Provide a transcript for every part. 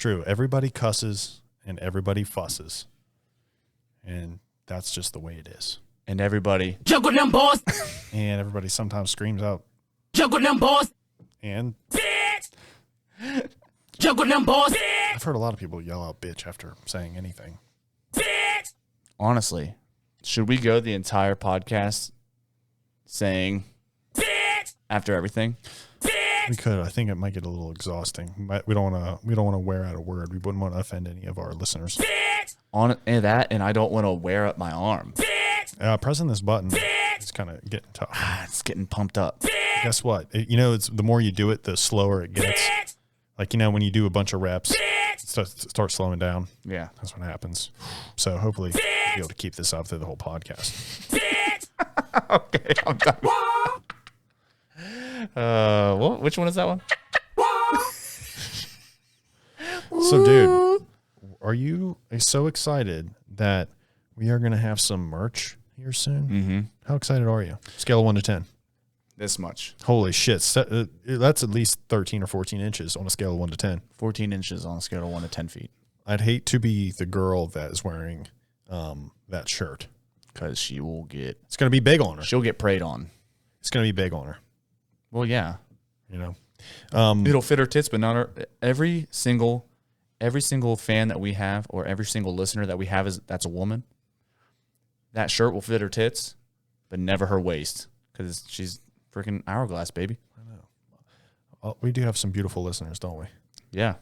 true. Everybody cusses and everybody fusses. And that's just the way it is. And everybody. Juggle them boys. And everybody sometimes screams out. Juggle them boys. And Bitch. Juggle them boys. Bitch. I've heard a lot of people yell out bitch after saying anything. Bitch. Honestly, should we go the entire podcast saying Bitch. after everything? We could. I think it might get a little exhausting. We don't want to wear out a word. We wouldn't want to offend any of our listeners. Bitch. On that, and I don't want to wear up my arm. Pressing this button is kind of getting tough. It's getting pumped up. Guess what? It's the more you do it, the slower it gets. Like, when you do a bunch of reps, it starts slowing down. Yeah. That's what happens. So hopefully we'll be able to keep this up through the whole podcast. Okay, I'm done. Which one is that one? So, dude, are you so excited that we are going to have some merch here soon? Mm-hmm. How excited are you? Scale of 1 to 10. This much. Holy shit. That's at least 13 or 14 inches on a scale of 1 to 10. 14 inches on a scale of 1 to 10 feet. I'd hate to be the girl that is wearing that shirt. Because she will get... It's going to be big on her. She'll get preyed on. It's going to be big on her. Well, yeah. It'll fit her tits, but not her... Every single fan that we have, or every single listener that we have, that's a woman. That shirt will fit her tits, but never her waist. Because she's freaking hourglass, baby. I know. We do have some beautiful listeners, don't we? Yeah.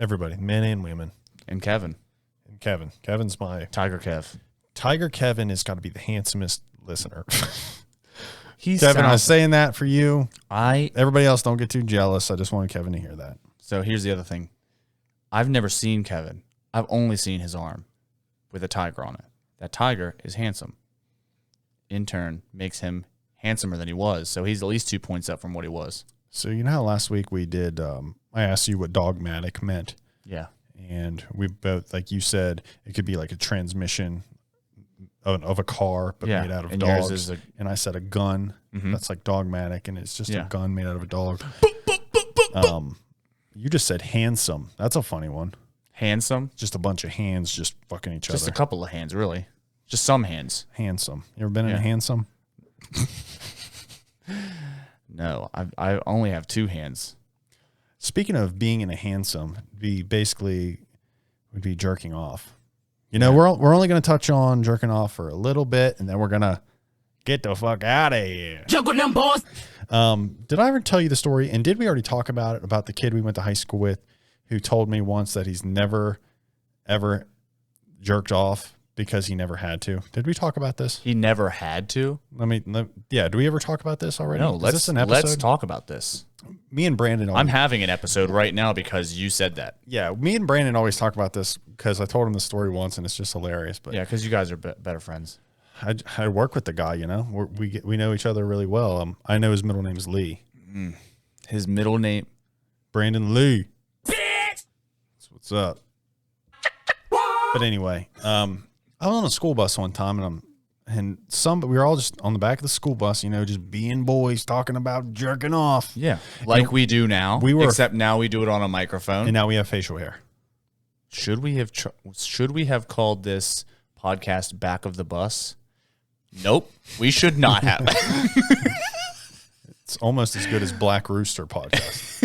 Everybody, men and women. And Kevin. And Kevin. Kevin's my... Tiger Kev. Tiger Kevin has got to be the handsomest listener. Kevin, I was saying that for you. I Everybody else, don't get too jealous. I just wanted Kevin to hear that. So here's the other thing. I've never seen Kevin. I've only seen his arm with a tiger on it. That tiger is handsome. In turn, makes him handsomer than he was. So he's at least 2 points up from what he was. So you know how last week we did, I asked you what dogmatic meant. Yeah. And we both, like you said, it could be like a transmission of a car, but made out of dogs. And I said a gun. Mm-hmm. That's like dogmatic, and it's just a gun made out of a dog. You just said handsome. That's a funny one. Handsome? Just a bunch of hands just fucking each other. Just a couple of hands, really. Just some hands. Handsome. You ever been in a handsome? No, I only have 2 hands. Speaking of being in a handsome, would be jerking off. We're only going to touch on jerking off for a little bit, and then we're going to get the fuck out of here. Juggle them boys. Did I ever tell you the story? And did we already talk about the kid we went to high school with who told me once that he's never, ever jerked off because he never had to? Did we talk about this? He never had to? Yeah. Do we ever talk about this already? No, let's talk about this. Me and Brandon. I'm having an episode right now because you said that. Yeah, me and Brandon always talk about this because I told him the story once and it's just hilarious. But yeah, because you guys are better friends. I work with the guy, we know each other really well. I know his middle name is Lee. His middle name, Brandon Lee. That's what's up. But anyway, I was on a school bus one time, and we were all just on the back of the school bus, just being boys talking about jerking off. Yeah, like we do now. Except now we do it on a microphone, and now we have facial hair. Should we have called this podcast "Back of the Bus"? Nope, we should not have. It's almost as good as Black Rooster podcast.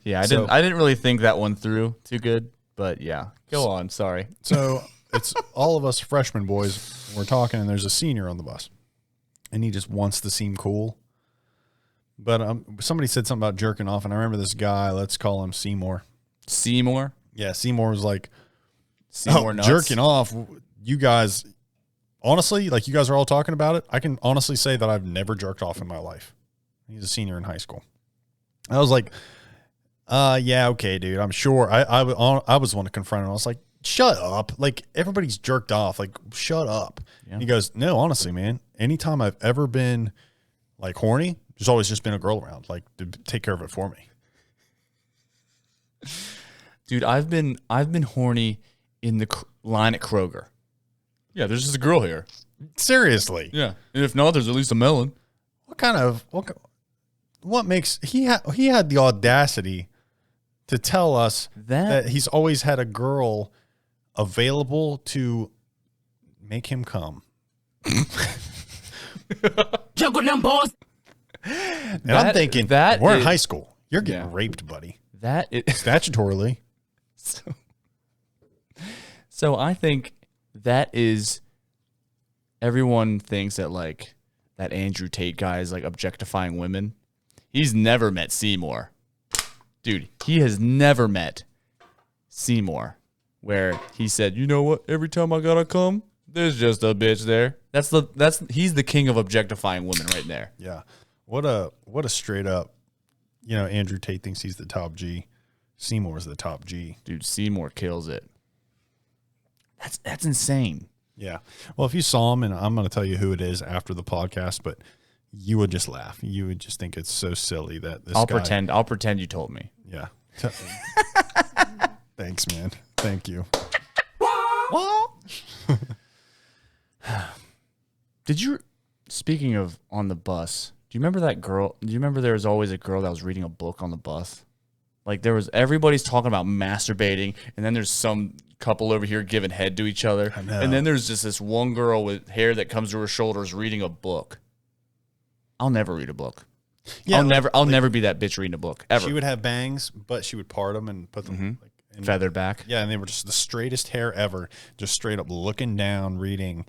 Yeah, I didn't really think that one through too good, but yeah, go on. Sorry. So it's all of us freshman boys. We're talking, and there's a senior on the bus, and he just wants to seem cool. But somebody said something about jerking off, and I remember this guy. Let's call him Seymour. Seymour? Yeah, Seymour was like, nuts. Jerking off. You guys, honestly, like you guys are all talking about it. I can honestly say that I've never jerked off in my life. He's a senior in high school. I was like, yeah, okay, dude. I'm sure. I was one to confront him. I was like, shut up. Like, everybody's jerked off. Like, shut up. Yeah. He goes, no, honestly, man, anytime I've ever been like horny, there's always just been a girl around, like, to take care of it for me. Dude, I've been horny in the line at Kroger. Yeah, there's just a girl here. Seriously. Yeah. And if not, there's at least a melon. What makes he had the audacity to tell us That- that he's always had a girl available to make him come. Juggle them balls. And I'm thinking, that we're in is- high school. You're getting Yeah. raped, buddy. That is Statutorily. so I think that is everyone thinks that like that Andrew Tate guy is like objectifying women. He's never met Seymour. Dude, he has never met Seymour where he said, "You know what? Every time I gotta come, there's just a bitch there." He's the king of objectifying women right there. Yeah. What a straight up, Andrew Tate thinks he's the top G. Seymour's the top G. Dude, Seymour kills it. That's insane. Yeah. Well, if you saw him, and I'm going to tell you who it is after the podcast, but you would just laugh. You would just think it's so silly that this I'll guy. pretend you told me. Yeah. Thanks, man. Thank you. Speaking of on the bus, do you remember that girl? Do you remember there was always a girl that was reading a book on the bus? Like everybody's talking about masturbating, and then there's some couple over here giving head to each other. I know. And then there's just this one girl with hair that comes to her shoulders reading a book. I'll never read a book. Yeah, I'll never be that bitch reading a book ever. She would have bangs, but she would part them and put them in Feathered back. Yeah, and they were just the straightest hair ever, just straight up looking down, reading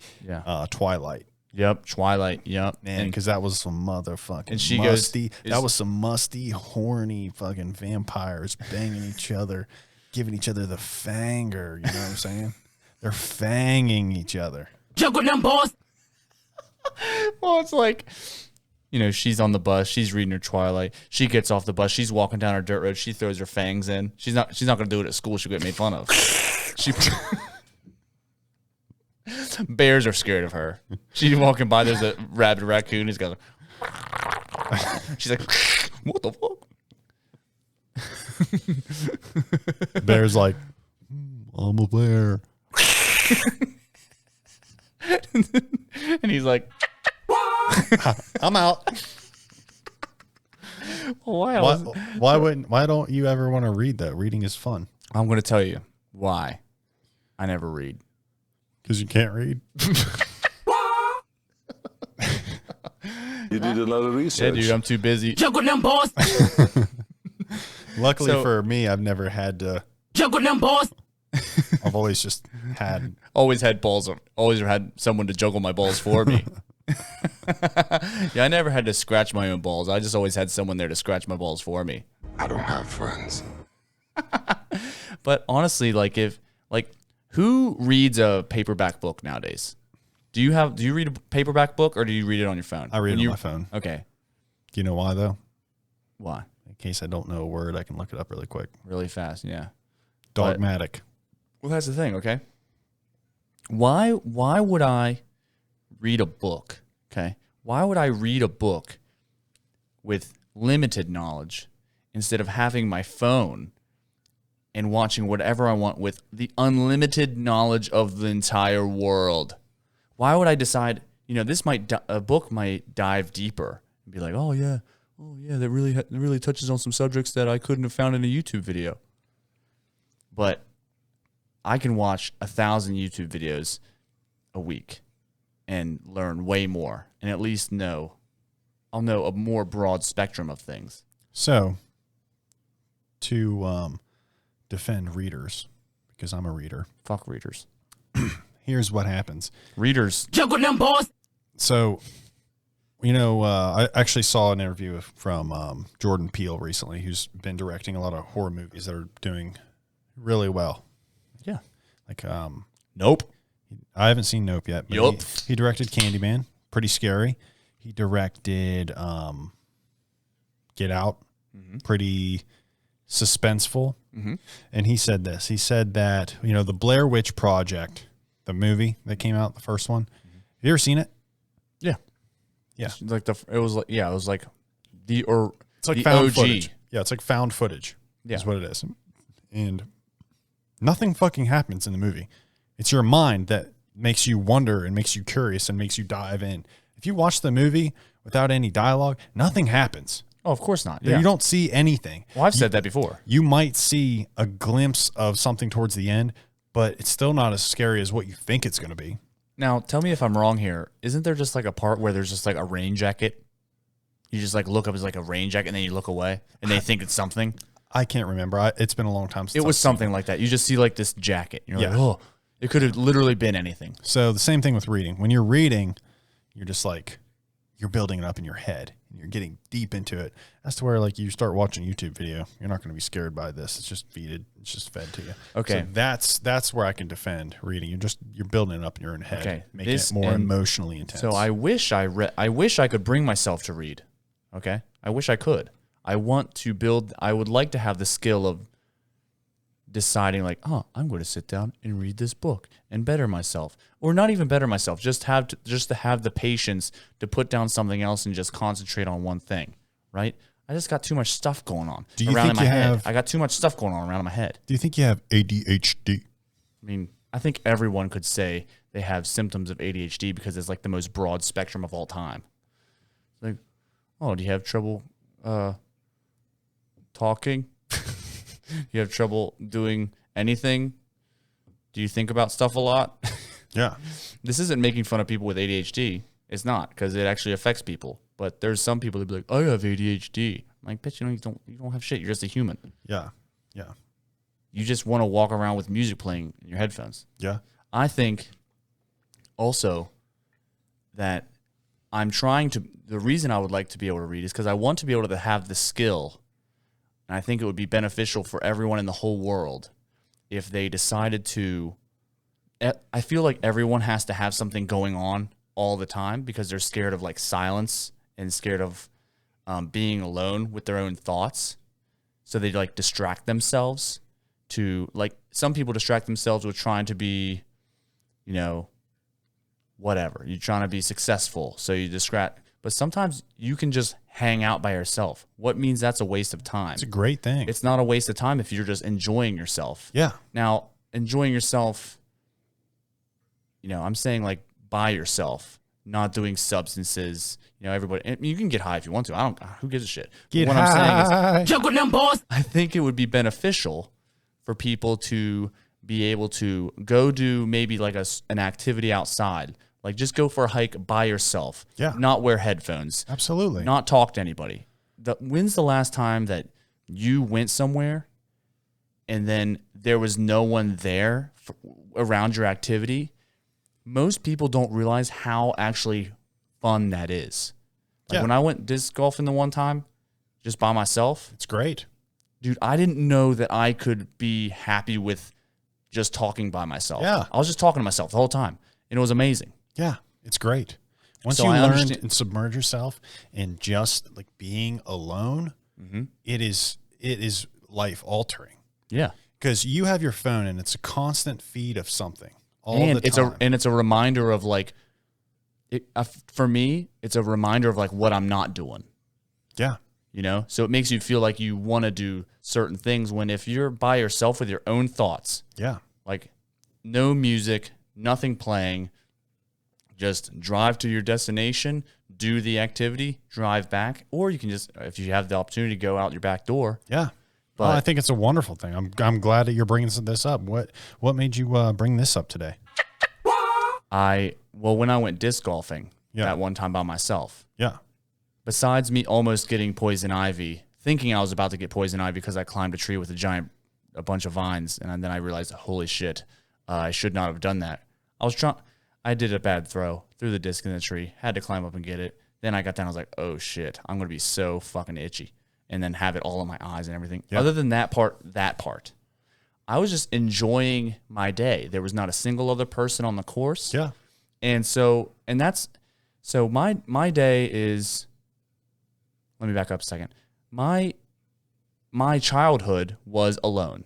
Twilight. Yep. Twilight. Yep. Man, because that was some motherfucking and she musty. goes, that was some musty, horny fucking vampires banging each other, giving each other the fanger. You know what I'm saying? They're fanging each other. Juggle them balls. well, it's like, she's on the bus. She's reading her Twilight. She gets off the bus. She's walking down her dirt road. She throws her fangs in. She's not going to do it at school. She'll get made fun of. Bears are scared of her. She's walking by. There's a rabid raccoon. He's got. She's like, what the fuck? Bear's like, I'm a bear. And he's like, I'm out. Why don't you ever want to read that? Reading is fun. I'm going to tell you why I never read. Because you can't read. You did a lot of Yeah, research. dude, I'm too busy. Juggle them balls. Luckily So- for me, I've never had to. Juggle them balls. I've always just had. Always had balls. Always had someone to juggle my balls for me. Yeah, I never had to scratch my own balls. I just always had someone there to scratch my balls for me. I don't have friends. But honestly, who reads a paperback book nowadays? Do you read a paperback book or do you read it on your phone? I read it on my phone. Okay. Do you know why though? Why? In case I don't know a word, I can look it up really quick. Really fast, yeah. Dogmatic. Well, that's the thing, okay? Why would I read a book, okay? Why would I read a book with limited knowledge instead of having my phone and watching whatever I want with the unlimited knowledge of the entire world? Why would I decide, a book might dive deeper and be like, oh yeah, that really touches on some subjects that I couldn't have found in a YouTube video. But I can watch 1,000 YouTube videos a week and learn way more and at least I'll know a more broad spectrum of things. So, to defend readers, because I'm a reader, Fuck readers. here's what happens. Readers. Juggle them balls. So, I actually saw an interview from Jordan Peele recently, who's been directing a lot of horror movies that are doing really well. Yeah. Like, Nope. I haven't seen Nope yet. But Yup. he directed Candyman, pretty scary. He directed Get Out, pretty suspenseful. And he said this. He said that, the Blair Witch Project, the movie that came out, the first one. Have you ever seen it? Yeah. Yeah. It's like the It's like the found OG. footage. Yeah, it's like found footage. Yeah. Is what it is. And nothing fucking happens in the movie. It's your mind that makes you wonder and makes you curious and makes you dive in. If you watch the movie without any dialogue, nothing happens. Oh, of course not. Yeah. You don't see anything. Well, I've said that before. You might see a glimpse of something towards the end, but it's still not as scary as what you think it's going to be. Now, tell me if I'm wrong here. Isn't there just like a part where there's just like a rain jacket? You just like look up as like a rain jacket and then you look away and they think it's something? I can't remember. It's been a long time since It was something like that. You just see like this jacket. You're like, Yeah. oh, it could have literally been anything. So the same thing with reading. When you're reading, you're just like, you're building it up in your head and you're getting deep into it. That's to where like you start watching a YouTube video. You're not going to be scared by this. It's just fed to you. Okay. So that's where I can defend reading. You're building it up in your own head, Okay. making it more emotionally intense. So I wish I could bring myself to read. Okay. I wish I could. I would like to have the skill of deciding like, oh, I'm going to sit down and read this book and better myself, or not even better myself, just to have the patience to put down something else and just concentrate on one thing, right? I just got too much stuff going on around in my head. I got too much stuff going on around in my head. Do you think you have ADHD? I mean, I think everyone could say they have symptoms of ADHD because it's like the most broad spectrum of all time. Like, oh, do you have trouble talking? You have trouble doing anything? Do you think about stuff a lot? Yeah. This isn't making fun of people with ADHD. It's not, because it actually affects people. But there's some people that be like, I have ADHD. I'm like, bitch, you don't have shit. You're just a human. Yeah. Yeah. You just want to walk around with music playing in your headphones. Yeah. I think also that the reason I would like to be able to read is because I want to be able to have the skill. And I think it would be beneficial for everyone in the whole world if they decided to. I feel like everyone has to have something going on all the time because they're scared of like silence and scared of being alone with their own thoughts. So they like distract themselves to, like, some people distract themselves with trying to be, whatever. You're trying to be successful. So you distract. But sometimes you can just hang out by yourself. What means that's a waste of time? It's a great thing. It's not a waste of time if you're just enjoying yourself. Yeah. Now, enjoying yourself, I'm saying like by yourself, not doing substances. Everybody, you can get high if you want to. Who gives a shit? Get what high. I'm saying is, Juggle them boys. I think it would be beneficial for people to be able to go do maybe like an activity outside. Like just go for a hike by yourself. Yeah. Not wear headphones. Absolutely. Not talk to anybody. When's the last time that you went somewhere and then there was no one there around your activity? Most people don't realize how actually fun that is. Like when I went disc golfing the one time, just by myself. It's great. Dude, I didn't know that I could be happy with just talking by myself. Yeah. I was just talking to myself the whole time. And it was amazing. Yeah. It's great. Once So you I learn understand- and submerge yourself in just like being alone, it is life altering. Yeah. Because you have your phone and it's a constant feed of something all the time. It's a reminder of like, for me, it's a reminder of like what I'm not doing. Yeah. So it makes you feel like you want to do certain things when if you're by yourself with your own thoughts, Yeah. like no music, nothing playing, just drive to your destination, do the activity, drive back, or you can just, if you have the opportunity, go out your back door. Yeah. But Well, I think it's a wonderful thing. I'm glad that you're bringing this up. What made you bring this up today? when I went disc golfing Yeah. that one time by myself, Yeah. besides me almost getting poison ivy, thinking I was about to get poison ivy because I climbed a tree with a bunch of vines, and then I realized, holy shit, I should not have done that. I did a bad throw, threw the disc in the tree, had to climb up and get it. Then I got down, I was like, oh shit, I'm going to be so fucking itchy. And then have it all in my eyes and everything. Yeah. Other than that part, I was just enjoying my day. There was not a single other person on the course. Yeah. And so my day is, let me back up a second. My childhood was alone.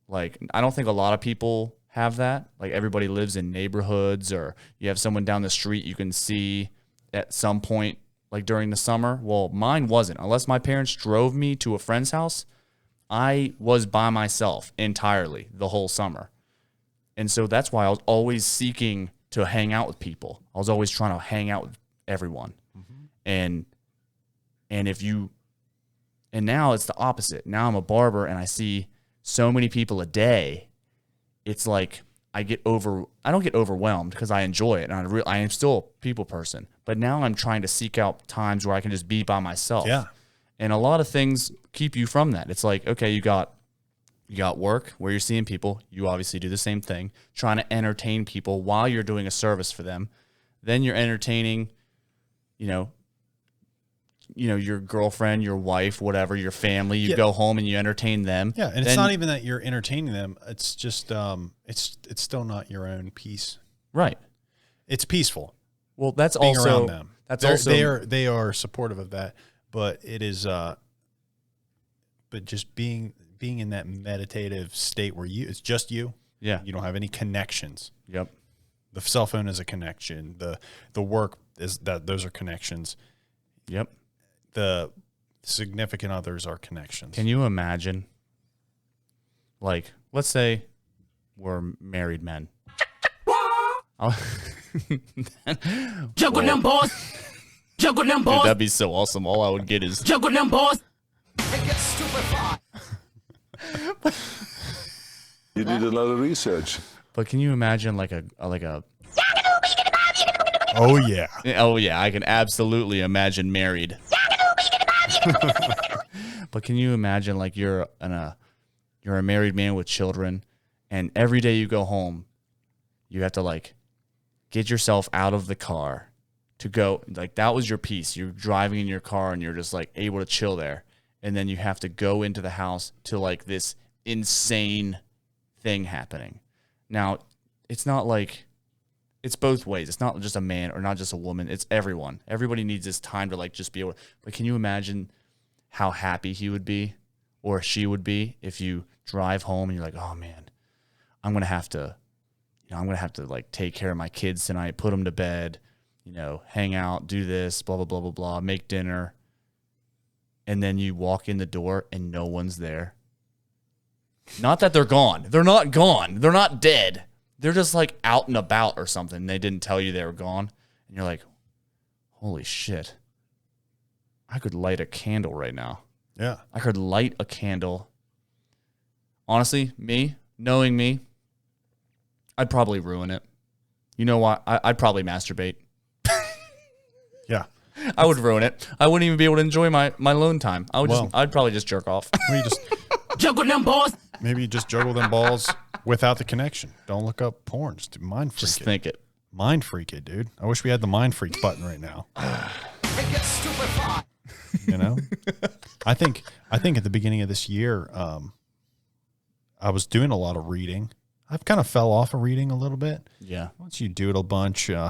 Like, I don't think a lot of people have that. Like, everybody lives in neighborhoods, or you have someone down the street you can see at some point, like during the summer. Well, mine wasn't. Unless my parents drove me to a friend's house, I was by myself entirely the whole summer. And so that's why I was always seeking to hang out with people. I was always trying to hang out with everyone. And if you And now it's the opposite. Now I'm a barber and I see so many people a day. It's like I don't get overwhelmed because I enjoy it. And I am still a people person. But now I'm trying to seek out times where I can just be by myself. Yeah. And a lot of things keep you from that. It's like, okay, you got work where you're seeing people. You obviously do the same thing, trying to entertain people while you're doing a service for them. Then you're entertaining, your girlfriend, your wife, whatever, your family. You go home and you entertain them. Yeah, and it's not even that you're entertaining them. It's just it's still not your own peace. Right. It's peaceful. Well, that's being also around them. That's they are supportive of that, but it is but just being in that meditative state where it's just you. Yeah. You don't have any connections. Yep. The cell phone is a connection. The work is that those are connections. Yep. The significant others are connections. Can you imagine, like, let's say we're married men. Juggle them balls. Juggle them Dude, balls. that'd be so awesome. All I would get is Juggle them balls. You did a lot of research. But can you imagine like a Oh yeah. oh yeah, I can absolutely imagine married. But can you imagine like you're a married man with children, and every day you go home, you have to like get yourself out of the car to go, like that was your peace. You're driving in your car and you're just like able to chill there. And then you have to go into the house to like this insane thing happening. Now, it's not like, it's both ways. It's not just a man or not just a woman. It's everyone. Everybody needs this time to like just be able to, but can you imagine how happy he would be or she would be if you drive home and you're like, oh man, I'm going to have to like take care of my kids tonight, put them to bed, hang out, do this, blah, blah, blah, blah, blah, make dinner. And then you walk in the door and no one's there. Not that they're gone. They're not gone. They're not dead. They're just like out and about or something. They didn't tell you they were gone. And you're like, holy shit. I could light a candle right now. Yeah. I could light a candle. Honestly, knowing me, I'd probably ruin it. You know what? I'd probably masturbate. Yeah. I would ruin it. I wouldn't even be able to enjoy my alone time. I'd probably just jerk off. Juggle them balls. Maybe you just juggle them balls without the connection. Don't look up porn. Just mind freak Just it. think it. Mind freak it, dude. I wish we had the mind freak button right now. I think at the beginning of this year, I was doing a lot of reading. I've kind of fell off of reading a little bit. Yeah. Once you do it a bunch, you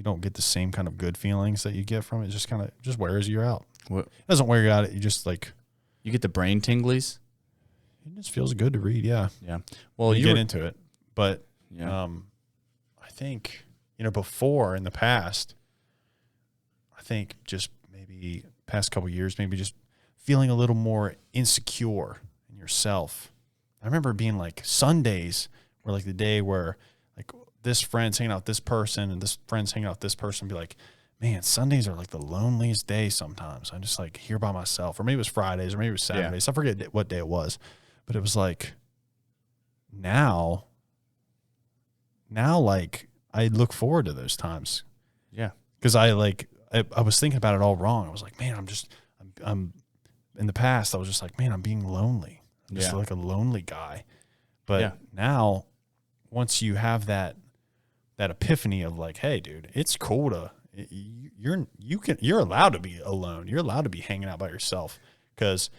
don't get the same kind of good feelings that you get from it. It just kind of just wears you out. What? It doesn't wear you out. You just like, You get the brain tinglies. it just feels good to read. Yeah. Yeah. Well, You get into it. But Yeah. I think, before in the past, I think just maybe past couple years, maybe just feeling a little more insecure in yourself. I remember being like Sundays were like the day where like this friend's hanging out with this person and this friend's hanging out with this person, be like, man, Sundays are like the loneliest day sometimes. I'm just like here by myself. Or maybe it was Fridays or maybe it was Saturdays. I forget what day it was. But it was like now like I look forward to those times. Yeah. Because I was thinking about it all wrong. I was like, man, I'm in the past, I was just like, man, I'm being lonely. I'm just like a lonely guy. But now, once you have that epiphany of like, hey, dude, it's cool to you're allowed to be alone. You're allowed to be hanging out by yourself because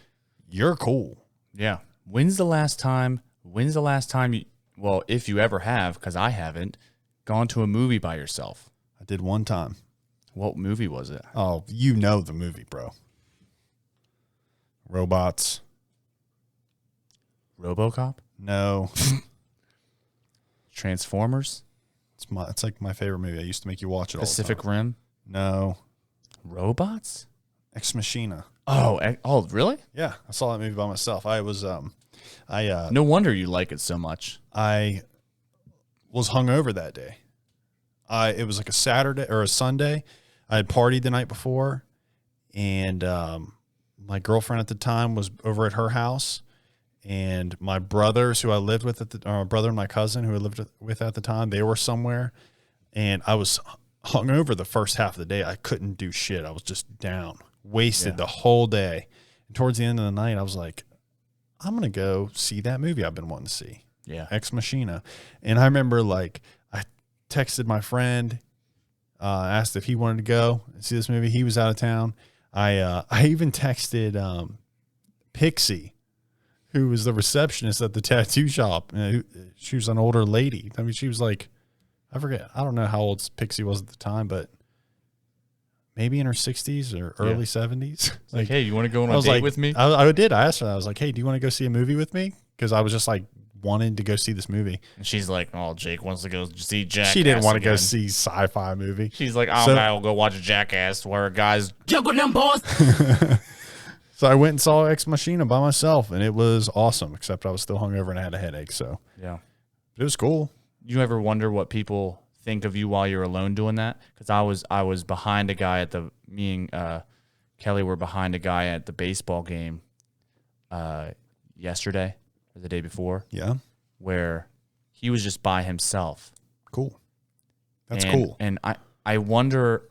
you're cool. Yeah. When's the last time you, well, if you ever have, because I haven't, gone to a movie by yourself? I did one time. What movie was it? Oh, you know the movie, bro. Robots. RoboCop? No. Transformers? It's like my favorite movie. I used to make you watch it all the Pacific time. Rim? No. Robots? Ex Machina. Oh, really? Yeah, I saw that movie by myself. I was No wonder you like it so much. I was hungover that day. It was like a Saturday or a Sunday. I had partied the night before, and my girlfriend at the time was over at her house, and my brothers who I lived with my brother and my cousin who I lived with at the time, they were somewhere, and I was hungover the first half of the day. I couldn't do shit. I was just down, wasted the whole day. And towards the end of the night, I was like, I'm going to go see that movie I've been wanting to see. Yeah. Ex Machina. And I remember like I texted my friend, asked if he wanted to go and see this movie. He was out of town. I even texted Pixie, who was the receptionist at the tattoo shop. She was an older lady. I mean, she was like, I forget. I don't know how old Pixie was at the time, but maybe in her 60s or early 70s. Like, hey, you want to go on a date with me? I did. I asked her. I was like, hey, do you want to go see a movie with me? Because I was just like wanting to go see this movie. And she's like, oh, Jake wants to go see Jackass. She didn't want to go see sci-fi movie. She's like, oh, I'll go watch a Jackass where a guy's Juggle them boys. So I went and saw Ex Machina by myself, and it was awesome, except I was still hungover and I had a headache. So yeah, it was cool. You ever wonder what people think of you while you're alone doing that? Because I was behind a guy at me and Kelly were behind a guy at the baseball game yesterday or the day before. Yeah. Where he was just by himself. Cool. That's cool. And I wonder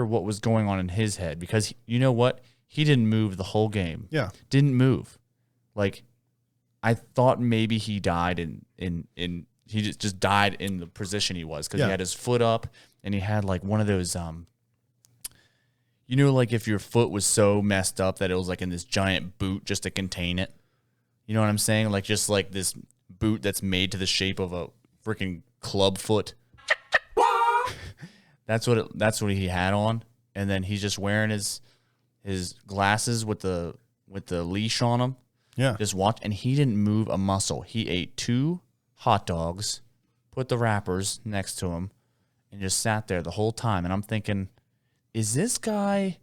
what was going on in his head, because you know what? He didn't move the whole game. Yeah. Didn't move. Like, I thought maybe he died in he just died in the position he was, because he had his foot up and he had like one of those you know, like if your foot was so messed up that it was like in this giant boot just to contain it. You know what I'm saying? Like just like this boot that's made to the shape of a freaking club foot. That's what he had on, and then he's just wearing his glasses with the leash on them. Yeah. Just watch, and he didn't move a muscle. He ate 2 hot dogs, put the wrappers next to him, and just sat there the whole time. And I'm thinking, is this guy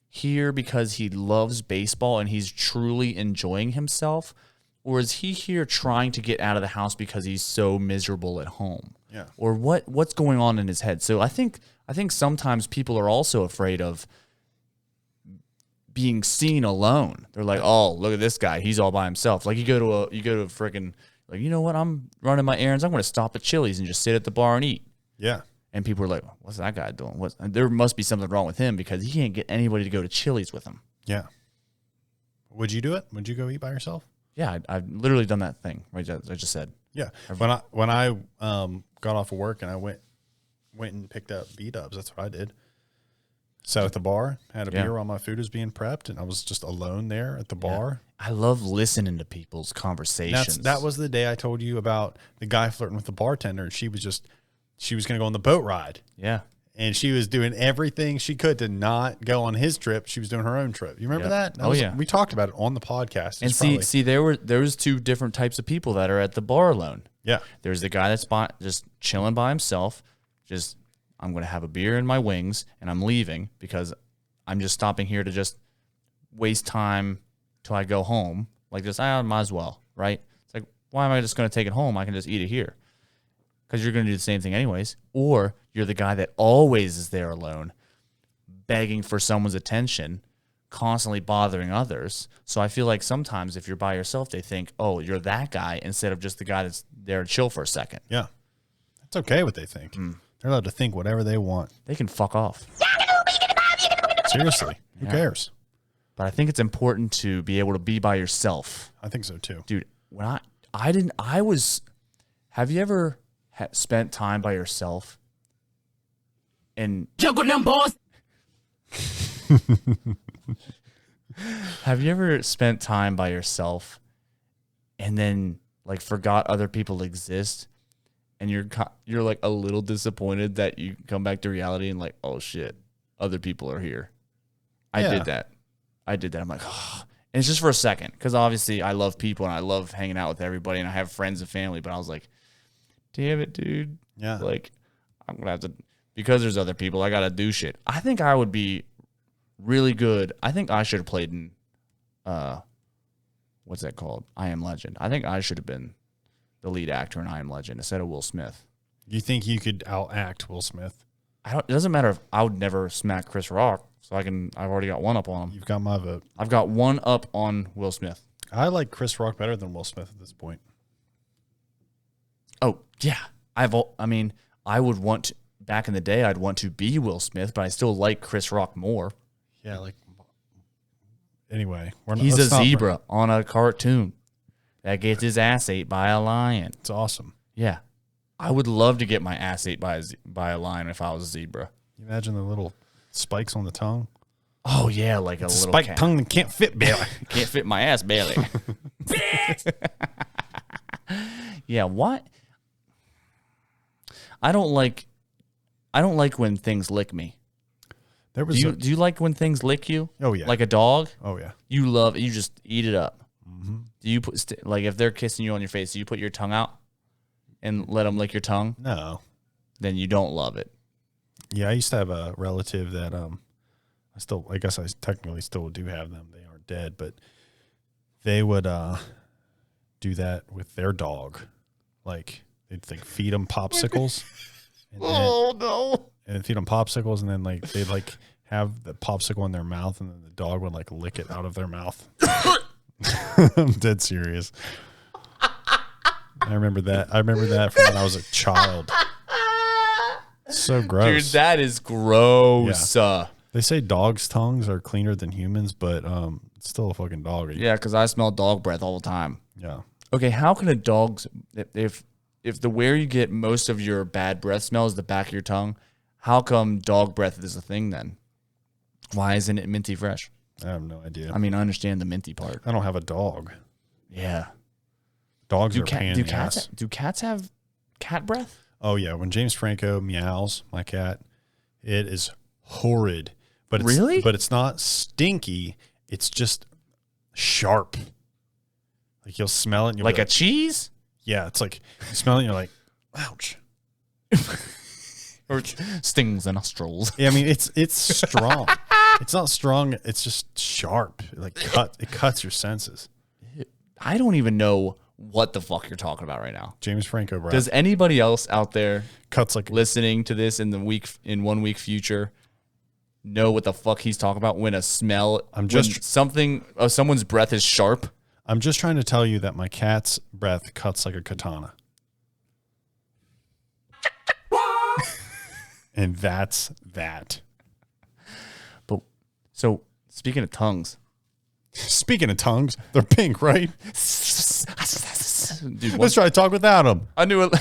here because he loves baseball and he's truly enjoying himself? Or is he here trying to get out of the house because he's so miserable at home? Yeah. Or what's going on in his head? So I think sometimes people are also afraid of being seen alone. They're like, oh, look at this guy. He's all by himself. Like you go to a freaking, like, you know what? I'm running my errands. I'm going to stop at Chili's and just sit at the bar and eat. Yeah. And people are like, what's that guy doing? There must be something wrong with him because he can't get anybody to go to Chili's with him. Yeah. Would you do it? Would you go eat by yourself? Yeah, I've literally done that thing, right? I just said. Yeah. When I got off of work and I went and picked up B-dubs, that's what I did. Sat at the bar, had a beer while my food was being prepped, and I was just alone there at the bar. I love listening to people's conversations. That was the day I told you about the guy flirting with the bartender, and she was going to go on the boat ride. Yeah. And she was doing everything she could to not go on his trip. She was doing her own trip. You remember that? Yeah. We talked about it on the podcast. And see, there was 2 different types of people that are at the bar alone. Yeah. There's the guy that's just chilling by himself. Just, I'm going to have a beer and my wings, and I'm leaving because I'm just stopping here to just waste time till I go home. Like this, I might as well, right? It's like, why am I just going to take it home? I can just eat it here. Because you're going to do the same thing anyways. Or you're the guy that always is there alone, begging for someone's attention, constantly bothering others. So I feel like sometimes if you're by yourself, they think, oh, you're that guy instead of just the guy that's there to chill for a second. Yeah. It's okay what they think. They're allowed to think whatever they want. They can fuck off. Seriously. Who cares? But I think it's important to be able to be by yourself. I think so too. Dude, when have you ever spent time by yourself and Juggle them boys. have you ever spent time by yourself and then like forgot other people exist, and you're like a little disappointed that you come back to reality and like, oh shit, other people are here. I did that. I'm like, oh. And it's just for a second, because obviously I love people and I love hanging out with everybody and I have friends and family, but I was like, damn it, dude. Yeah. Like, I'm going to have to, because there's other people, I got to do shit. I think I would be really good. I think I should have played in, what's that called? I Am Legend. I think I should have been the lead actor in I Am Legend instead of Will Smith. You think you could outact Will Smith? It doesn't matter if I would never smack Chris Rock's So I've already got one up on him. You've got my vote. I've got one up on Will Smith. I like Chris Rock better than Will Smith at this point. Oh, yeah. I would want back in the day, I'd want to be Will Smith, but I still like Chris Rock more. Yeah, like anyway, He's a zebra on a cartoon that gets his ass ate by a lion. It's awesome. Yeah. I would love to get my ass ate by a lion if I was a zebra. You imagine the little spikes on the tongue? Oh, yeah, like It's a little spiked tongue that can't fit belly. Can't fit my ass belly. Yeah, what? I don't like when things lick me. There was Do you like when things lick you? Oh, yeah. Like a dog? Oh yeah. You just eat it up. Mm-hmm. Do you put like if they're kissing you on your face, do you put your tongue out and let them lick your tongue? No. Then you don't love it. Yeah, I used to have a relative that I guess I technically still do have them. They aren't dead, but they would do that with their dog. Like they'd feed them popsicles. And no. And feed them popsicles, and then they'd have the popsicle in their mouth, and then the dog would lick it out of their mouth. I'm dead serious. I remember that. I remember that from when I was a child. So gross. Dude, that is gross. Yeah. They say dogs' tongues are cleaner than humans, but it's still a fucking dog. Yeah, because I smell dog breath all the time. Yeah. Okay, how can a dog's if where you get most of your bad breath smell is the back of your tongue, how come dog breath is a thing then? Why isn't it minty fresh? I have no idea. I mean, I understand the minty part. I don't have a dog. Yeah. Dogs are pain in the cats ass. do cats have cat breath? Oh yeah, when James Franco meows, my cat, it is horrid. But it's, really? But it's not stinky. It's just sharp. Like you'll smell it. And you'll Like be a cheese? Yeah, it's like you smell it and you're like, ouch. Or stings the nostrils. Yeah, I mean it's strong. It's not strong. It's just sharp. It cuts your senses. I don't even know what the fuck you're talking about right now. James Franco, bro. Does anybody else out there Cuts like listening to this in 1 week future know what the fuck he's talking about when a smell someone's breath is sharp? I'm just trying to tell you that my cat's breath cuts like a katana. And that's that. But so speaking of tongues, they're pink, right? dude, Let's try to talk without them. I knew it.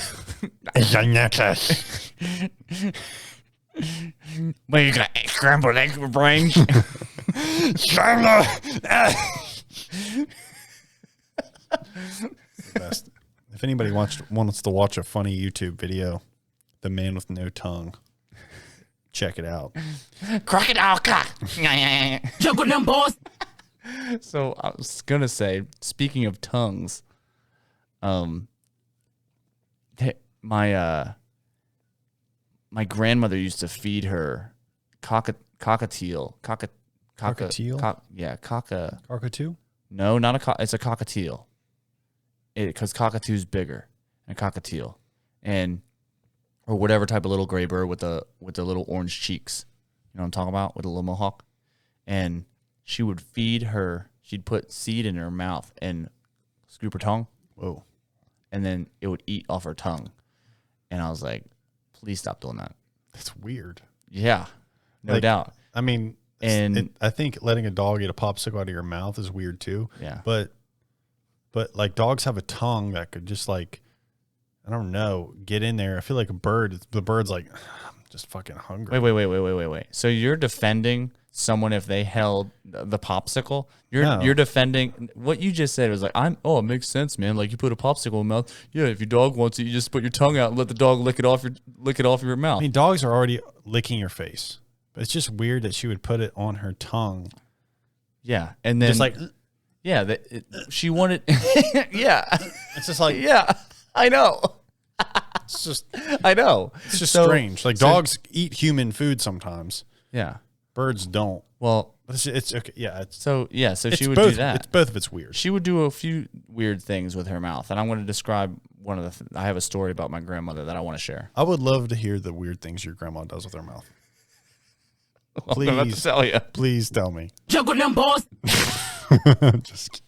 Well, you got scrambled eggs for brains. Best. If anybody wants to watch a funny YouTube video, The Man with No Tongue, check it out. Crocodile cock. Juggle them boys. So I was gonna say, speaking of tongues, my grandmother used to feed her cockatiel. Cockatiel? Cockatoo? No, not it's a cockatiel. Because cockatoo's bigger than a cockatiel, or whatever type of little gray bird with the little orange cheeks. You know what I'm talking about, with a little mohawk. And she would feed her. She'd put seed in her mouth and scoop her tongue. Whoa! And then it would eat off her tongue. And I was like, please stop doing that. That's weird. Yeah, no doubt. I mean, I think letting a dog eat a popsicle out of your mouth is weird too. Yeah. But like dogs have a tongue that could just I don't know, get in there. I feel like the bird's like, I'm just fucking hungry. Wait. So you're defending someone if they held the popsicle? You're defending what you just said was like, it makes sense, man. Like you put a popsicle in the mouth. Yeah, if your dog wants it, you just put your tongue out and let the dog lick it off your mouth. I mean, dogs are already licking your face. But it's just weird that she would put it on her tongue. Yeah, and then just like, yeah, she wanted. Yeah, it's just like, yeah, I know. It's just, I know. It's just strange. Like dogs eat human food sometimes. Yeah, birds don't. Well, it's okay. Yeah. So she would do that. It's weird. She would do a few weird things with her mouth, and I'm going to describe one of the. I have a story about my grandmother that I want to share. I would love to hear the weird things your grandma does with her mouth. I'm about to tell you. Please tell me. Juggle them boys. Just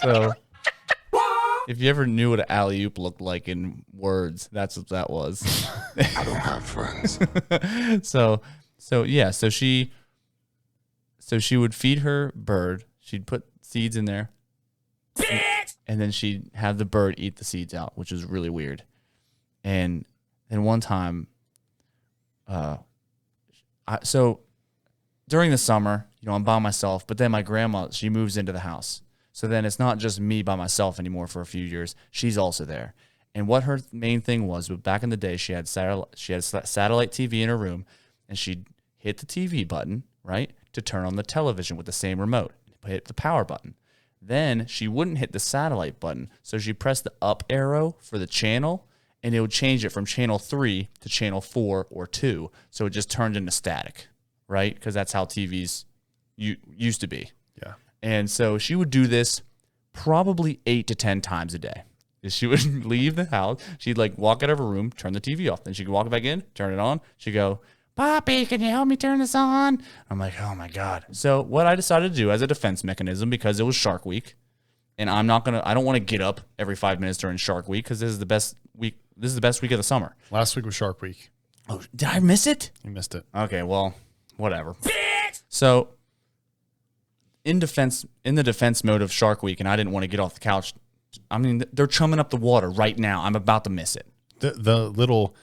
So, if you ever knew what an alley oop looked like in words, that's what that was. I don't have friends. So she would feed her bird. She'd put seeds in there, and then she'd have the bird eat the seeds out, which was really weird. And then one time, so during the summer, I'm by myself, but then my grandma, she moves into the house. So then it's not just me by myself anymore for a few years. She's also there. And what her main thing was back in the day, she had satellite TV in her room, and she'd hit the TV button, right, to turn on the television with the same remote. Hit the power button. Then she wouldn't hit the satellite button, so she pressed the up arrow for the channel, and it would change it from channel 3 to channel 4 or 2. So it just turned into static, right? Because that's how TVs used to be. yeah. And so she would do this probably 8 to 10 times a day. She would leave the house. She'd walk out of her room, turn the TV off. Then she'd walk back in, turn it on. She'd go, Poppy, can you help me turn this on? I'm like, oh my God. So what I decided to do as a defense mechanism, because it was Shark Week, and I don't want to get up every 5 minutes during Shark Week because this is the best week. This is the best week of the summer. Last week was Shark Week. Oh, did I miss it? You missed it. Okay, well, whatever. So in the defense mode of Shark Week, and I didn't want to get off the couch. I mean, they're chumming up the water right now. I'm about to miss it. The little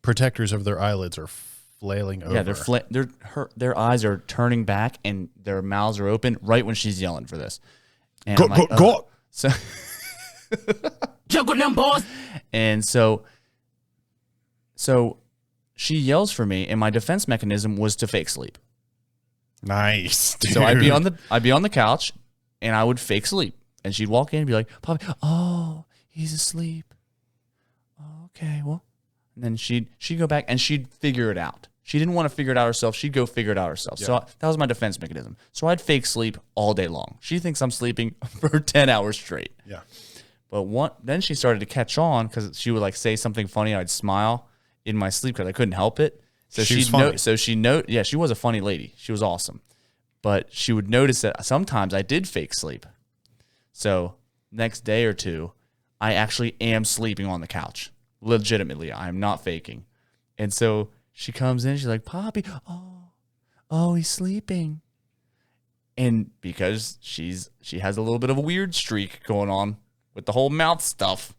protectors of their eyelids are flailing over. Yeah, their eyes are turning back and their mouths are open right when she's yelling for this. And Go, I'm like, go. So Juggle them boys. and so she yells for me, and my defense mechanism was to fake sleep. Nice. Dude. So I'd be on the couch, and I would fake sleep, and she'd walk in and be like, "Poppy, oh, he's asleep. Oh, okay, well," and then she'd go back and she'd figure it out. She didn't want to figure it out herself. She'd go figure it out herself. Yeah. So that was my defense mechanism. So I'd fake sleep all day long. She thinks I'm sleeping for 10 hours straight. Yeah. But then she started to catch on because she would say something funny. I'd smile in my sleep because I couldn't help it. So She was funny. Yeah, she was a funny lady. She was awesome. But she would notice that sometimes I did fake sleep. So next day or two, I actually am sleeping on the couch. Legitimately, I'm not faking. And so she comes in, she's like, Poppy, oh, he's sleeping. And because she has a little bit of a weird streak going on with the whole mouth stuff,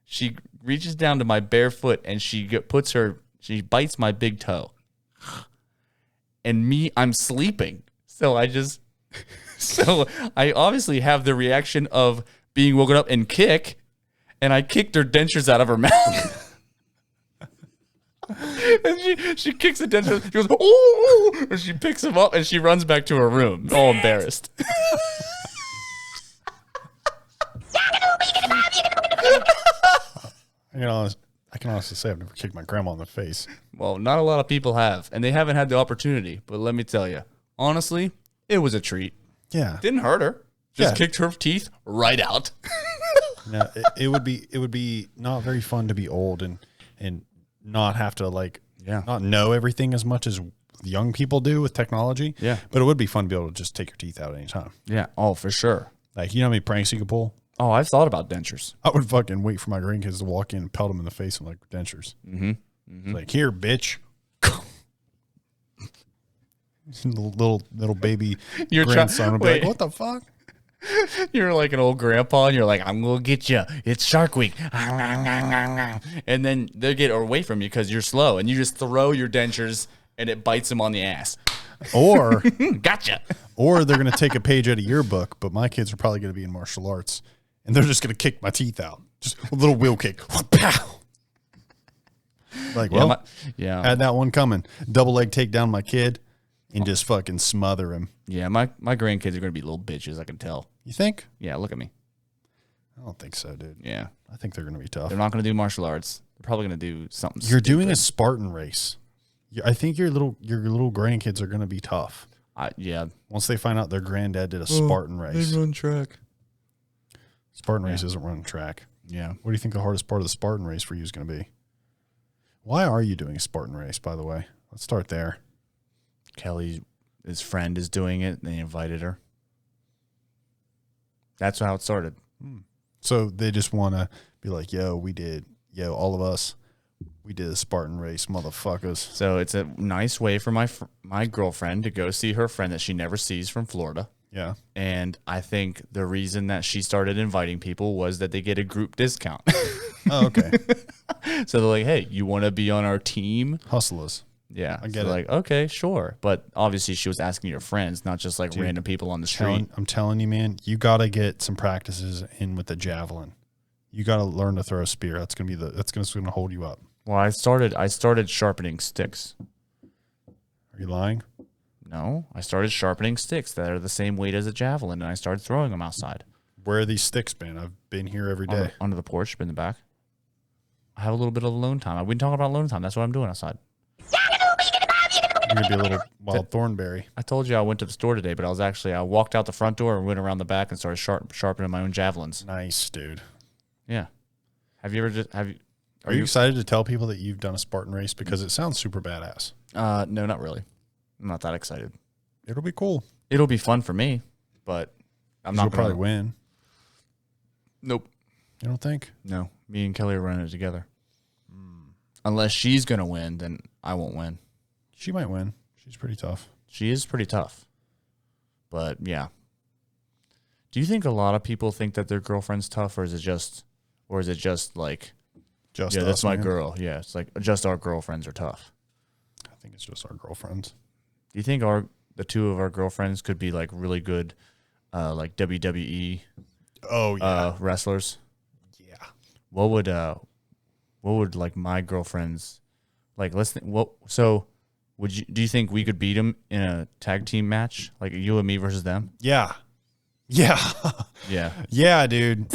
she reaches down to my bare foot and she bites my big toe. And I'm sleeping. So I obviously have the reaction of being woken up and kick, and I kicked her dentures out of her mouth. And she kicks the dentures. She goes, oh, and she picks him up and she runs back to her room, all embarrassed. I can honestly say I've never kicked my grandma in the face. Well, not a lot of people have, and they haven't had the opportunity. But let me tell you, honestly, it was a treat. Yeah. Didn't hurt her. Just Yeah. kicked her teeth right out. No, it would be not very fun to be old and not have to not know everything as much as young people do with technology. Yeah. But it would be fun to be able to just take your teeth out anytime. Yeah. Oh, for sure. You know how many pranks you could pull? Oh, I've thought about dentures. I would fucking wait for my grandkids to walk in and pelt them in the face with dentures. Mm-hmm. Like, here, bitch. little baby grandson would be like, what the fuck? You're like an old grandpa, and you're like, I'm going to get you. It's Shark Week. And then they get away from you because you're slow, and you just throw your dentures, and it bites them on the ass. Or, Gotcha. or they're going to take a page out of your book, but my kids are probably going to be in martial arts, and they're just going to kick my teeth out. Just a little wheel kick. Pow! Like, well, had that one coming. Double leg take down my kid and just fucking smother him. Yeah, my grandkids are going to be little bitches, I can tell. You think? Yeah, look at me. I don't think so, dude. Yeah. I think they're going to be tough. They're not going to do martial arts. They're probably going to do something You're stupid. doing a Spartan race. I think your little grandkids are going to be tough. Yeah. Once they find out their granddad did a Spartan race. They run track. Spartan race isn't running track. Yeah. What do you think the hardest part of the Spartan race for you is going to be? Why are you doing a Spartan race, by the way? Let's start there. Kelly, his friend, is doing it, and they invited her. That's how it started. So they just want to be like, yo, all of us, we did a Spartan race, motherfuckers. So it's a nice way for my girlfriend to go see her friend that she never sees from Florida. Yeah. And I think the reason that she started inviting people was that they get a group discount. Oh, okay. So they're like, hey, you want to be on our team? Hustlers. Yeah. I get it. Like, okay, sure. But obviously she was asking your friends, not just like random people on the street. I'm telling you, man, you got to get some practices in with the javelin. You got to learn to throw a spear. That's going to hold you up. Well, I started sharpening sticks. Are you lying? No, I started sharpening sticks that are the same weight as a javelin, and I started throwing them outside. Where are these sticks been? I've been here every day. Under the porch, in the back. I have a little bit of alone time. I've been talking about alone time. That's what I'm doing outside. You're going to be a little wild thornberry. I told you I went to the store today, but I walked out the front door and went around the back and started sharpening my own javelins. Nice, dude. Yeah. Are you excited to tell people that you've done a Spartan race? Because it sounds super badass. No, not really. I'm not that excited. It'll be cool. It'll be fun for me, but I'm not You'll probably win. Nope. You don't think? No. Me and Kelly are running it together. Unless she's going to win, then I won't win. She might win. She's pretty tough. She is pretty tough. But, yeah. Do you think a lot of people think that their girlfriend's tough, or is it just like, Just yeah, us, that's my man. girl. Yeah, it's like just our girlfriends are tough. I think it's just our girlfriends. Do you think the two of our girlfriends could be like really good, like WWE Oh, yeah. wrestlers? Yeah. What would like my girlfriends like? Let's think. So do you think we could beat them in a tag team match, like you and me versus them? Yeah. Yeah. Yeah. Yeah, dude.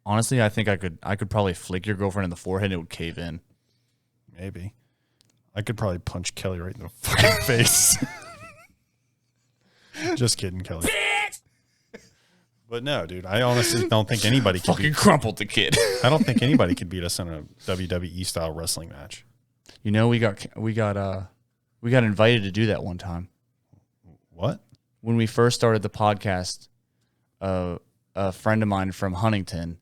Honestly, I think I could probably flick your girlfriend in the forehead and it would cave in. Maybe. I could probably punch Kelly right in the fucking face. Just kidding, Kelly. But no, dude, I honestly don't think anybody could Fucking crumpled the kid. I don't think anybody could beat us in a WWE style wrestling match. You know, we got invited to do that one time. What? When we first started the podcast, a friend of mine from Huntington,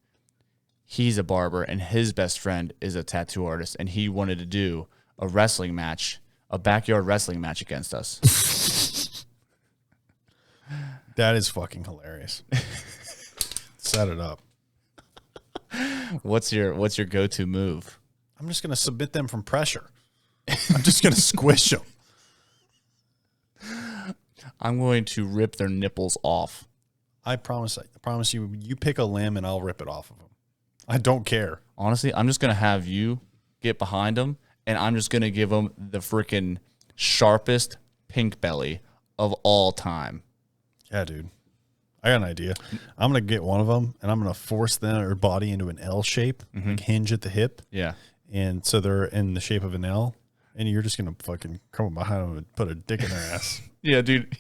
he's a barber, and his best friend is a tattoo artist, and he wanted to do a wrestling match, a backyard wrestling match against us. That is fucking hilarious. Set it up. What's your go-to move? I'm just going to submit them from pressure. I'm just going to squish them. I'm going to rip their nipples off. I promise you, you pick a limb and I'll rip it off of them. I don't care. Honestly, I'm just going to have you get behind them, and I'm just going to give them the freaking sharpest pink belly of all time. Yeah, dude. I got an idea. I'm going to get one of them, and I'm going to force their body into an L shape, like hinge at the hip. Yeah. And so they're in the shape of an L, and you're just going to fucking come up behind them and put a dick in their ass. Yeah, dude.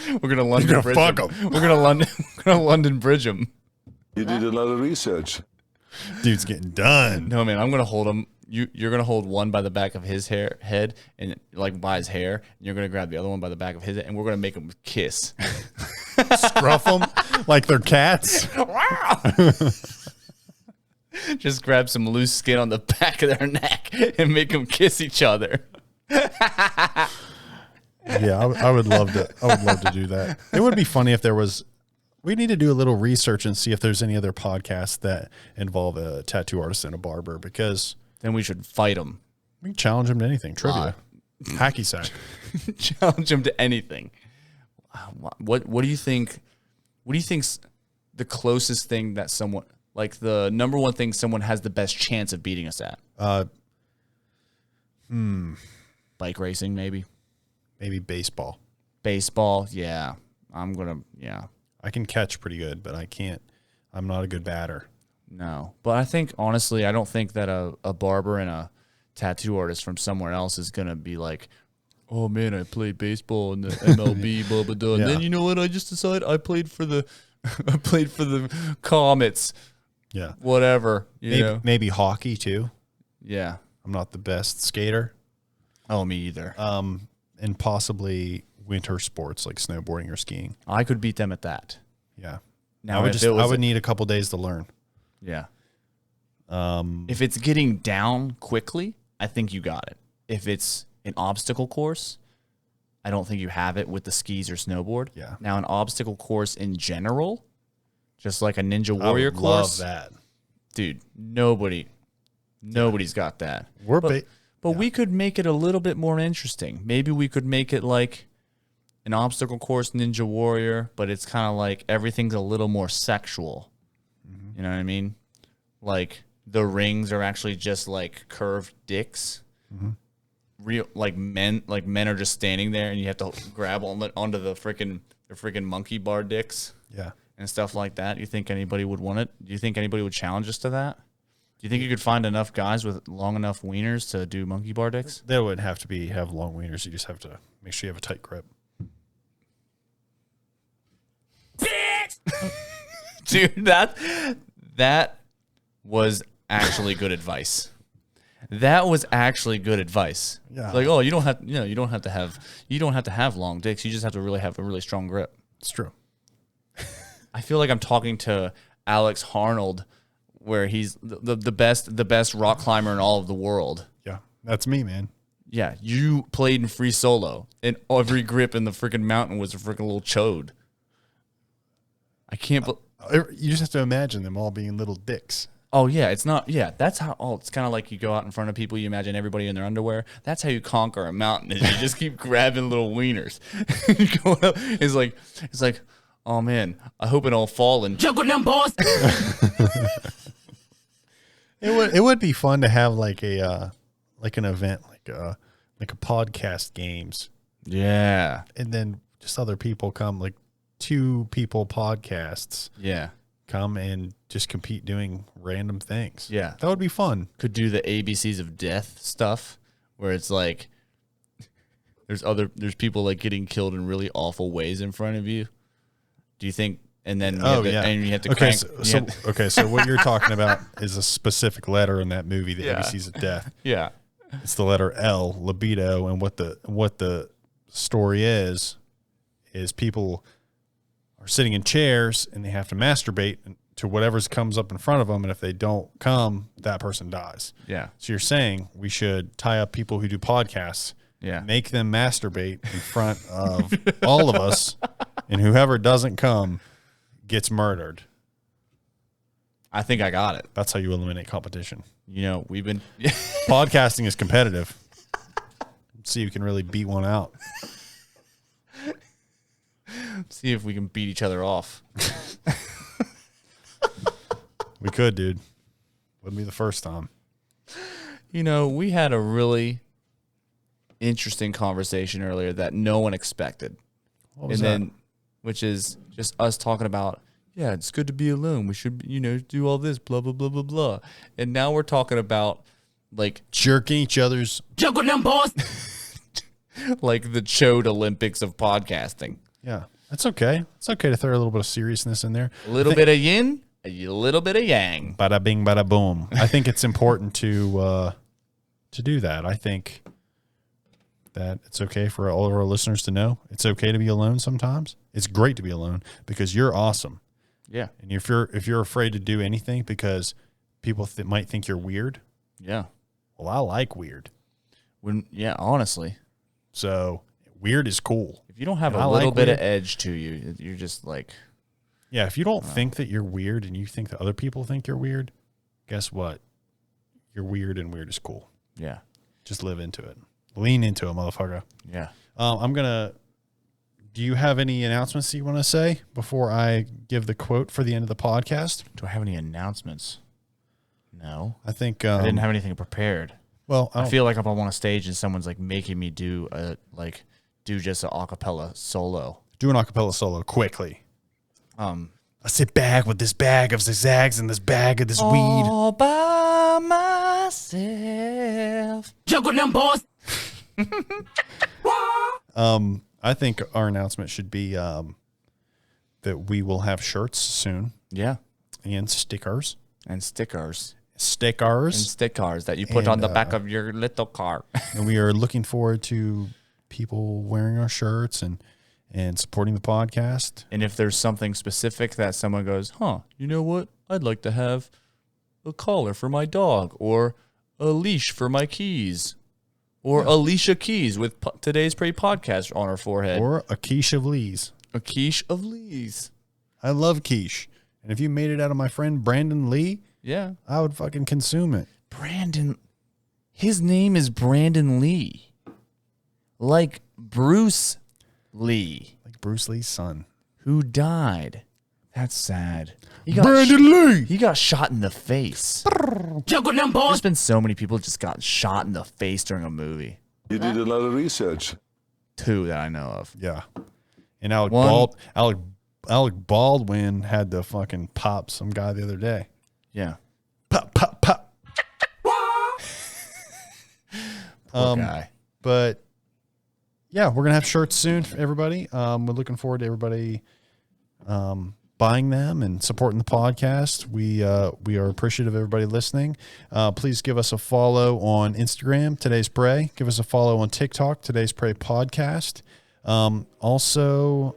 We're going to London Bridge fuck them. 'em. We're going to London Bridge them. You did a lot of research. Dude's getting done. No, man, I'm going to hold him. You're going to hold one by the back of his head and like by his hair. And you're going to grab the other one by the back of his head, and we're going to make them kiss. Scruff them like they're cats. Just grab some loose skin on the back of their neck and make them kiss each other. Yeah, I would love to. I would love to do that. It would be funny if there was. We need to do a little research and see if there's any other podcasts that involve a tattoo artist and a barber, because Then we should fight them. we can challenge them to anything. Trivia, hacky sack. Challenge them to anything. What do you think? What do you think's the closest thing that someone, like the number one thing someone has the best chance of beating us at? Bike racing, maybe. Maybe baseball. Baseball, yeah. I can catch pretty good, but I can't. I'm not a good batter. No. But I think, honestly, I don't think that a barber and a tattoo artist from somewhere else is going to be like, oh, man, I played baseball in the MLB, blah, blah, blah. Yeah. And then, you know what? I just decided I played for the Comets, Yeah, whatever. You know? maybe hockey too. Yeah. I'm not the best skater. Oh, me either. And possibly winter sports like snowboarding or skiing. I could beat them at that. Yeah. Now, I would need a couple days to learn. Yeah. If it's getting down quickly, I think you got it. If it's an obstacle course, I don't think you have it with the skis or snowboard. Yeah. Now, an obstacle course in general, just like a Ninja I Warrior would course, love that. dude, nobody's got that. But we could make it a little bit more interesting. Maybe we could make it like an obstacle course Ninja Warrior, but it's kind of like everything's a little more sexual. You know what I mean? Like the rings are actually just like curved dicks. Real like men are just standing there, and you have to grab onto the freaking monkey bar dicks. Yeah. And stuff like that. You think anybody would want it? Do you think anybody would challenge us to that? Do you think you could find enough guys with long enough wieners to do monkey bar dicks? They wouldn't have to have long wieners. You just have to make sure you have a tight grip. Dude, that was actually good advice. That was actually good advice. Yeah. Like, oh, you don't have to have long dicks. You just have to really have a really strong grip. It's true. I feel like I'm talking to Alex Harnold, where he's the best rock climber in all of the world. Yeah. That's me, man. Yeah, you played in free solo, and every grip in the freaking mountain was a freaking little chode. I can't. You just have to imagine them all being little dicks. Oh yeah, it's not. Yeah, that's how. Oh, it's kind of like you go out in front of people. You imagine everybody in their underwear. That's how you conquer a mountain. Is you just keep grabbing little wieners. Going up. It's like, oh man, I hope it all fall and Juggle them boys. It would be fun to have like an event like a podcast games, yeah, and then just other people come, like 2 people podcasts yeah. come and just compete doing random things. Yeah. That would be fun. Could do the ABCs of death stuff, where it's like there's people like getting killed in really awful ways in front of you. Do you think? And then and you have to okay, crank. So what you're talking about is a specific letter in that movie, the ABCs of Death. Yeah. It's the letter L, libido, and what the story is people are sitting in chairs and they have to masturbate to whatever comes up in front of them, and if they don't come, that person dies. Yeah. So you're saying we should tie up people who do podcasts, make them masturbate in front of all of us, and whoever doesn't come gets murdered. I think I got it. That's how you eliminate competition. You know, we've been Podcasting is competitive. See if you can really beat one out. see if we can beat each other off. We could, dude. Wouldn't be the first time. You know, we had a really interesting conversation earlier that no one expected. What was that? Which is just us talking about, yeah, it's good to be alone. We should, do all this, blah, blah, blah, blah, blah. And now we're talking about, like, jerking each other's. Juggle them boys. like the Chode Olympics of podcasting. Yeah, that's okay. It's okay to throw a little bit of seriousness in there. A little bit of yin, a little bit of yang. Bada bing, bada boom. I think it's important to do that. I think that it's okay for all of our listeners to know it's okay to be alone sometimes. It's great to be alone because you're awesome. Yeah. And if you're afraid to do anything because people might think you're weird. Yeah. Well, I like weird. Honestly. So weird is cool. If you don't have And a I little like bit weird. of edge to you, you're just like. Yeah, if you don't think that you're weird and you think that other people think you're weird, guess what? You're weird and weird is cool. Yeah. Just live into it. Lean into it, motherfucker. Yeah. Do you have any announcements that you want to say before I give the quote for the end of the podcast? Do I have any announcements? No. I think I didn't have anything prepared. Well, I feel like if I'm on a stage and someone's like making me do just an acapella solo. Do an acapella solo quickly. I sit back with this bag of zigzags and this bag of this weed. All by myself. Juggle them boys. I think our announcement should be that we will have shirts soon. Yeah. And stickers. And stickers. stickers. And stickers that you put on the back of your little car. And we are looking forward to people wearing our shirts and supporting the podcast. And if there's something specific that someone goes, you know what? I'd like to have a collar for my dog, or a leash for my keys, or Alicia Keys with Today's Pray podcast on her forehead. Or a quiche of Lee's. A quiche of Lee's. I love quiche. And if you made it out of my friend Brandon Lee, Yeah. I would fucking consume it. Brandon. His name is Brandon Lee. Like Bruce Lee. Like Bruce Lee's son. Who died. That's sad. Brandon Lee! He got shot in the face. Juggle them boys. There's been so many people just got shot in the face during a movie. You did a lot of research. 2 that I know of. Yeah. And Alec Baldwin had to fucking pop some guy the other day. Yeah. Pop, pop, pop. Poor guy. But yeah, we're gonna have shirts soon for everybody. We're looking forward to everybody buying them and supporting the podcast. We are appreciative of everybody listening. Please give us a follow on Instagram, Today's Pray. Give us a follow on TikTok, Today's Pray Podcast. Also,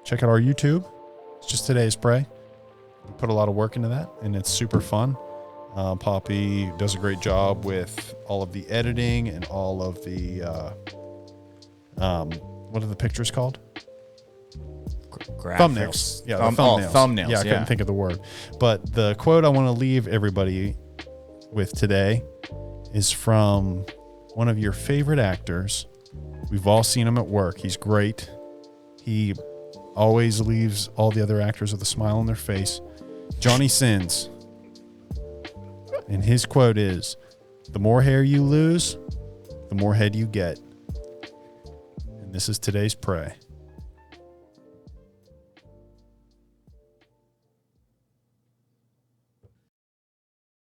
check out our YouTube. It's just Today's Pray. We put a lot of work into that, and it's super fun. Poppy does a great job with all of the editing and all of the what are the pictures called? Thumbnails. Yeah, thumbnails. Thumbnails. Yeah, I couldn't think of the word. But the quote I want to leave everybody with today is from one of your favorite actors. We've all seen him at work. He's great. He always leaves all the other actors with a smile on their face. Johnny Sins. And his quote is, "The more hair you lose, the more head you get." And this is Today's Pray.